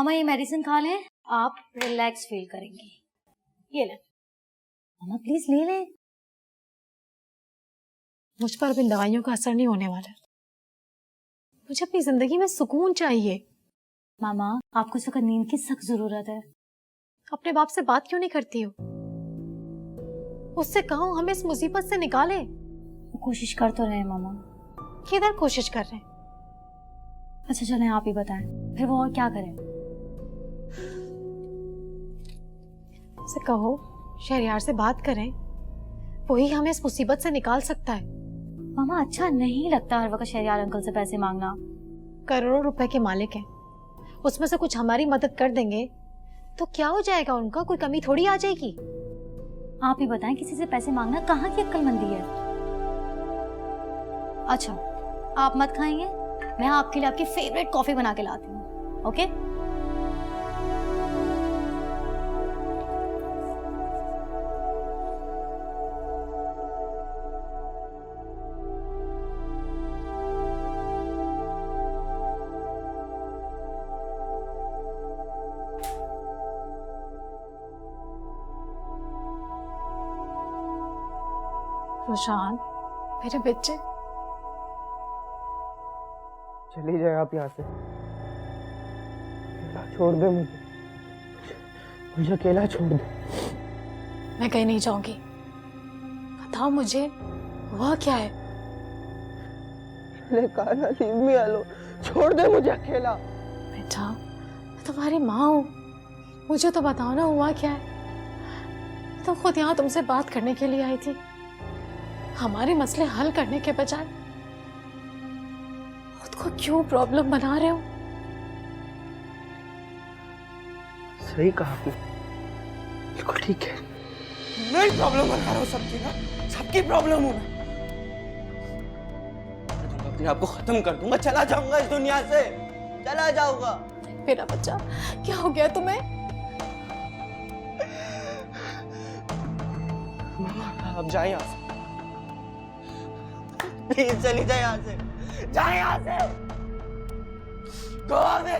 मामा ये मेडिसिन खा लें, आप रिलैक्स फील करेंगे। ये ले मामा, प्लीज ले ले। मुझ पर अब इन दवाइयों का असर नहीं होने वाला। मुझे अपनी जिंदगी में सुकून चाहिए। मामा आपको इस वक्त नींद की सख्त जरूरत है। अपने बाप से बात क्यों नहीं करती हो? उससे कहो हमें इस मुसीबत से निकाले। वो कोशिश कर तो रहे हैं मामा। किधर कोशिश कर रहे हैं? अच्छा चलें आप ही बताएं, फिर वो और क्या करें? उससे कहो शहरयार से बात करें, वही हमें इस मुसीबत से निकाल सकता है। मामा अच्छा नहीं लगता हर वक्त शहरयार अंकल से पैसे मांगना। करोड़ों रुपए के मालिक हैं, उसमें से कुछ हमारी मदद कर देंगे तो क्या हो जाएगा? उनका कोई कमी थोड़ी आ जाएगी। आप ही बताएं, किसी से पैसे मांगना कहाँ की अक्लमंदी है? अच्छा आप मत खाएंगे, मैं आपके लिए आपकी फेवरेट कॉफी बना के लाती हूँ। ओके रोशान मेरे बच्चे, चली जाए आप यहाँ से, छोड़ दे मुझे अकेला छोड़ दे। मैं कहीं नहीं जाऊंगी। बताओ मुझे हुआ क्या है? लीव मी अलोन, छोड़ दे मुझे अकेला। बेटा मैं तुम्हारी माँ हूँ, मुझे तो बताओ ना हुआ क्या है। मैं तो खुद यहाँ तुमसे बात करने के लिए आई थी, हमारे मसले हल करने के बजाय खुद को क्यों प्रॉब्लम बना रहे हो? सही कहा आपने, बिल्कुल ठीक है। मैं प्रॉब्लम बना रहा हूँ सबकी ना, सबकी प्रॉब्लम हूँ मैं। अपने आप को खत्म कर दूंगा, चला जाऊंगा इस दुनिया से, चला जाऊंगा। मेरा बच्चा क्या हो गया तुम्हें? मामा आप जाए यहाँ से, प्लीज चली जाए यहाँ से, जाए यहाँ से, गो अवे।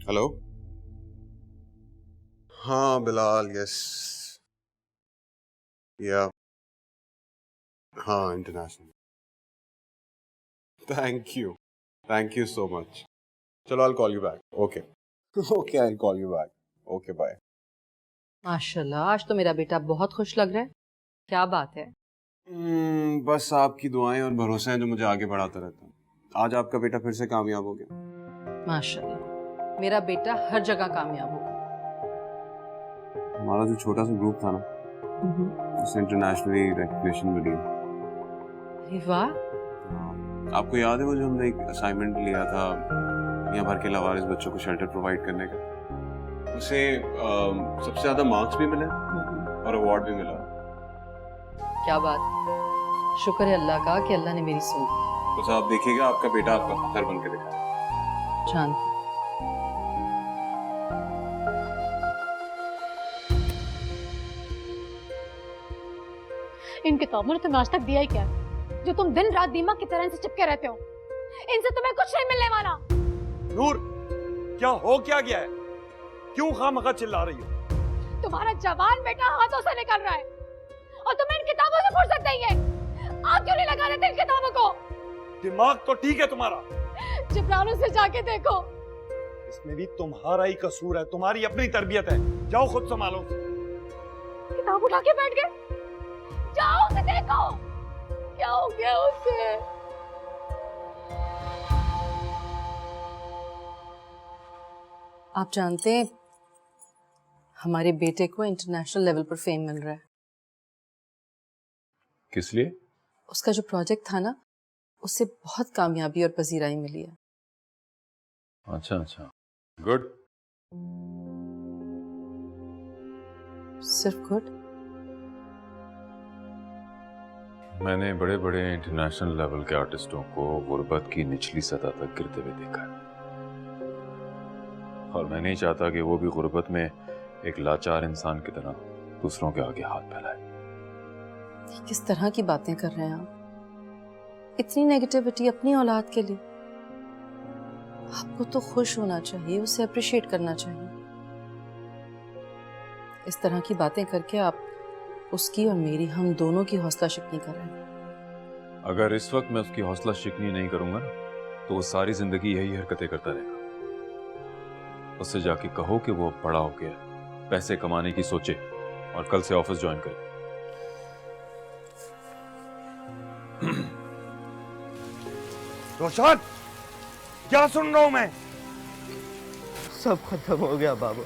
हेलो, हाँ बिलाल, यस, या हाँ international. Thank you so much. चलो I'll call you back. Okay. Okay, I'll call you back. Okay, bye. माशाल्लाह, आज तो मेरा बेटा बहुत खुश लग रहा है। क्या बात है? बस आपकी दुआएं और भरोसा है जो मुझे आगे बढ़ाता रहता है। आज आपका बेटा फिर से कामयाब हो गया। माशाल्लाह, मेरा बेटा हर जगह कामयाब होगा। हमारा जो छोटा सा ग्रुप था ना, उसे इंटरनेशनली रिकॉग्निशन मिली। अरे वाह! आपको याद है वो जो हमने एक असाइनमेंट लिया था दुनिया भर के लावारिस बच्चों को शेल्टर प्रोवाइड करने का, उसे सबसे ज्यादा मार्क्स भी मिले और अवार्ड भी मिला। क्या बात, शुक्र है अल्लाह का कि अल्लाह ने मेरी सुनी। बस आप देखिएगा आपका बेटा आपका फख्र बन के दिखाएगा। जानती। इन किताबों ने तुम्हें आज तक दिया ही क्या, जो तुम दिन रात दीमक की तरह से चिपके रहते हो? इनसे तुम्हें कुछ नहीं मिलने वाला। नूर, क्या हो क्या गया है? क्यों खामखा चिल्ला रही हो? तुम्हारा जवान बेटा हाथों से निकल रहा है और तुम्हें इन किताबों से फुर्सत नहीं है। आग क्यों नहीं लगा रहे थे इन किताबों को? दिमाग तो ठीक है तुम्हारा, जिब्रानों से जाके देखो। इसमें भी तुम्हारा ही कसूर है, तुम्हारी अपनी तरबियत है। जाओ खुद संभालो। किताब उठा के बैठ गए। जाओ उसे देखो, क्या हो गया उसे? आप जानते हैं हमारे बेटे को इंटरनेशनल लेवल पर फेम मिल रहा है। किस लिए? उसका जो प्रोजेक्ट था ना, उससे बहुत कामयाबी और पजीराई मिली है। अच्छा, गुड। सिर्फ गुड? मैंने बड़े बड़े इंटरनेशनल लेवल के आर्टिस्टों को गुर्बत की निचली सतह तक गिरते हुए देखा है, और मैं नहीं चाहता कि वो भी गुर्बत में एक लाचार इंसान की तरह दूसरों के आगे हाथ फैलाए। ये किस तरह की बातें कर रहे हैं आप? इतनी नेगेटिविटी अपनी औलाद के लिए? आपको तो खुश होना चाहिए, उसे अप्रिशिएट करना चाहिए। इस तरह की बातें करके आप उसकी और मेरी, हम दोनों की हौसला शिकनी कर रहे हैं। अगर इस वक्त मैं उसकी हौसला शिकनी नहीं करूंगा ना, तो वो सारी जिंदगी यही हरकतें करता रहेगा। उससे जाके कहो कि वो बड़ा हो गया, पैसे कमाने की सोचे और कल से ऑफिस ज्वाइन करे। रोशन, क्या सुन रहा हूं मैं? सब खत्म हो गया बाबा।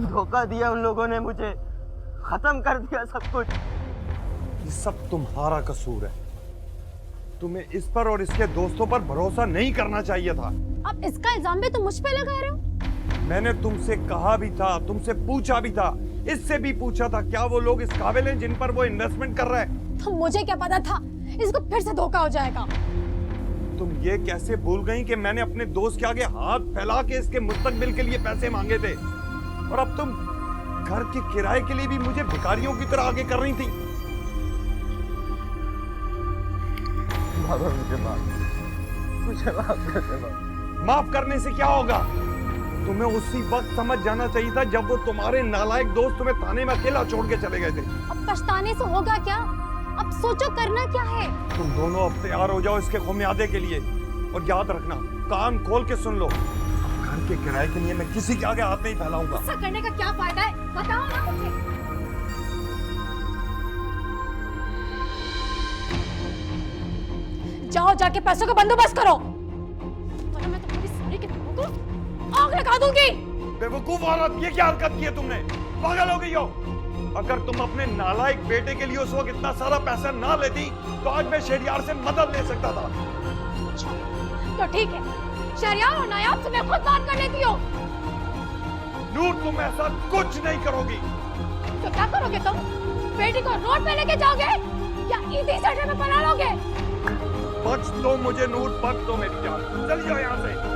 धोखा दिया उन लोगों ने मुझे, खत्म कर दिया सब कुछ। ये सब तुम्हारा कसूर है। तुम्हें इस पर और इसके दोस्तों पर भरोसा नहीं करना चाहिए था। अब इसका इल्जाम भी तुम मुझ पे लगा रहे हो? मैंने तुमसे कहा भी था, तुमसे पूछा भी था, इससे भी पूछा था, क्या वो लोग इस काबिल हैं जिन पर वो इन्वेस्टमेंट कर रहा है? तो मुझे क्या पता था इसको फिर से धोखा हो जाएगा। तुम ये कैसे भूल गई कि मैंने अपने दोस्त के आगे हाथ फैला के इसके मुस्तकबिल के लिए पैसे मांगे थे, और अब तुम घर के किराए के लिए भी मुझे भिखारियों की तरह आगे कर रही थी। बाबा मुझे माफ कर दे बाबा। माफ करने से क्या होगा? तुम्हें उसी वक्त समझ जाना चाहिए था जब वो तुम्हारे नालायक दोस्त तुम्हें थाने में अकेला छोड़ के चले गए थे। अब पछताने से होगा क्या? अब सोचो करना क्या है। तुम दोनों अब तैयार हो जाओ इसके खुमियादे के लिए, और याद रखना, कान खोल के सुन लो, घर के किराए के लिए मैं किसी के आगे हाथ नहीं फैलाऊंगा। ऐसा करने का क्या फायदा है, बताओ ना मुझे। जाओ जाके पैसों का बंदोबस्त करो, वरना मैं तुम्हारी सारी किताबों को आग लगा दूंगी। बेवकूफ औरत, ये क्या हरकत की है तुमने? पागल हो गई हो? अगर तुम अपने नालायक बेटे के लिए उस वक्त इतना सारा पैसा ना लेती तो आज मैं शहरियार से मदद ले सकता था। अच्छा, तो ठीक है, शहरियार और नायाब से मैं खुद बात कर लेती हूँ। नूर, तुम ऐसा कुछ नहीं करोगी। तो क्या करोगे तुम? बेटी को रोड पे लेके जाओगे या ईदी सेंटर में बना लोगे? बख्श दो मुझे नूर, बख्श दो मेरी जान। चल जाओ यहाँ से।